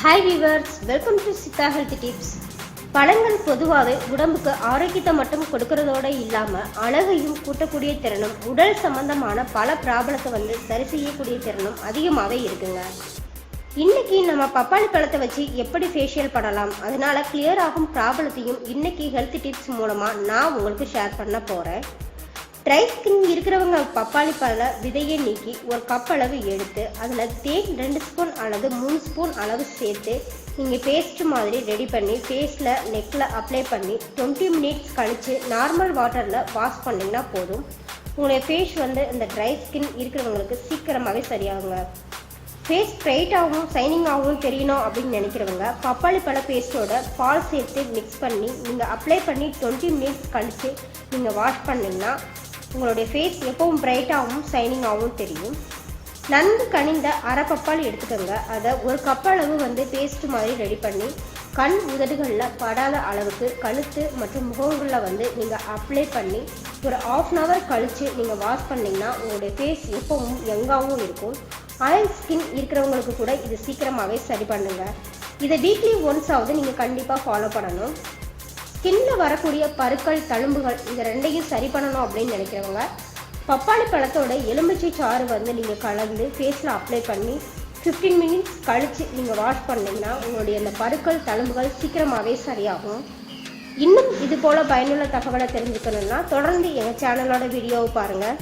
Hi viewers, welcome to Siddha health tips. பழங்கள் பொதுவாகவே உடம்புக்கு ஆரோக்கியத்தை மட்டும் கொடுக்கறதோட இல்லாமல் அழகையும் கூட்டக்கூடிய திறனும் உடல் சம்பந்தமான பல ப்ராப்ளத்தை சரி செய்யக்கூடிய திறனும் அதிகமாகவே இருக்குங்க. இன்னைக்கு நம்ம பப்பாளி பழத்தை வச்சு எப்படி ஃபேஷியல் பண்ணலாம், அதனால கிளியர் ஆகும் ப்ராப்ளத்தையும் இன்னைக்கு ஹெல்த் டிப்ஸ் மூலமாக நான் உங்களுக்கு ஷேர் பண்ண போகிறேன். ட்ரை ஸ்கின் இருக்கிறவங்க பப்பாளி பழ விதையை நீக்கி ஒரு கப் அளவு எடுத்து அதில் தேன் 2 ஸ்பூன் அல்லது 3 ஸ்பூன் அளவு சேர்த்து நீங்கள் பேஸ்ட் மாதிரி ரெடி பண்ணி ஃபேஸில் நெக்கில் அப்ளை பண்ணி 20 மினிட்ஸ் கழித்து நார்மல் வாட்டரில் வாஷ் பண்ணிங்கன்னா போதும். உங்களுடைய ஃபேஸ் இந்த ட்ரை ஸ்கின் இருக்கிறவங்களுக்கு சீக்கிரமாகவே சரியாகுங்க. ஃபேஸ் ஸ்ட்ரைட்டாகவும் சைனிங்காகவும் தெரியணும் அப்படின்னு நினைக்கிறவங்க பப்பாளி பழ பேஸ்ட்டோட பால் சேர்த்து மிக்ஸ் பண்ணி நீங்கள் அப்ளை பண்ணி 20 மினிட்ஸ் கழித்து நீங்கள் வாஷ் பண்ணிங்கன்னா உங்களுடைய ஃபேஸ் எப்பவும் பிரைட்டாகவும் சைனிங்காகவும் தெரியும். நன்கு கனிந்த அரை பப்பாளி எடுத்துக்கோங்க. அதை ஒரு கப் அளவு பேஸ்ட் மாதிரி ரெடி பண்ணி கண் உதடுகளில் படாத அளவுக்கு கழுத்து மற்றும் முகங்களில் நீங்கள் அப்ளை பண்ணி ஒரு 1/2 hour கழித்து நீங்கள் வாஷ் பண்ணிங்கன்னா உங்களுடைய ஃபேஸ் எப்பவும் யங்காகவும் இருக்கும். ஆயில் ஸ்கின் இருக்கிறவங்களுக்கு கூட இது சீக்கிரமாகவே சரி பண்ணுங்க. இதை வீக்லி ஒன்ஸ் ஆகுது நீங்கள் கண்டிப்பாக ஃபாலோ பண்ணணும். ஸ்கின்ல வரக்கூடிய பருக்கள், தழும்புகள் இது ரெண்டையும் சரி பண்ணணும் அப்படின்னு நினைக்கிறவங்க பப்பாளி பழத்தோட எலுமிச்சை சாறு நீங்கள் கலந்து ஃபேஸில் அப்ளை பண்ணி 15 மினிட்ஸ் கழித்து நீங்கள் வாஷ் பண்ணிங்கன்னா உங்களுடைய அந்த பருக்கள், தழும்புகள் சீக்கிரமாகவே சரியாகும். இன்னும் இது போல் பயனுள்ள தகவலை தெரிஞ்சுக்கணுன்னா தொடர்ந்து எங்கள் சேனலோட வீடியோவை பாருங்கள்.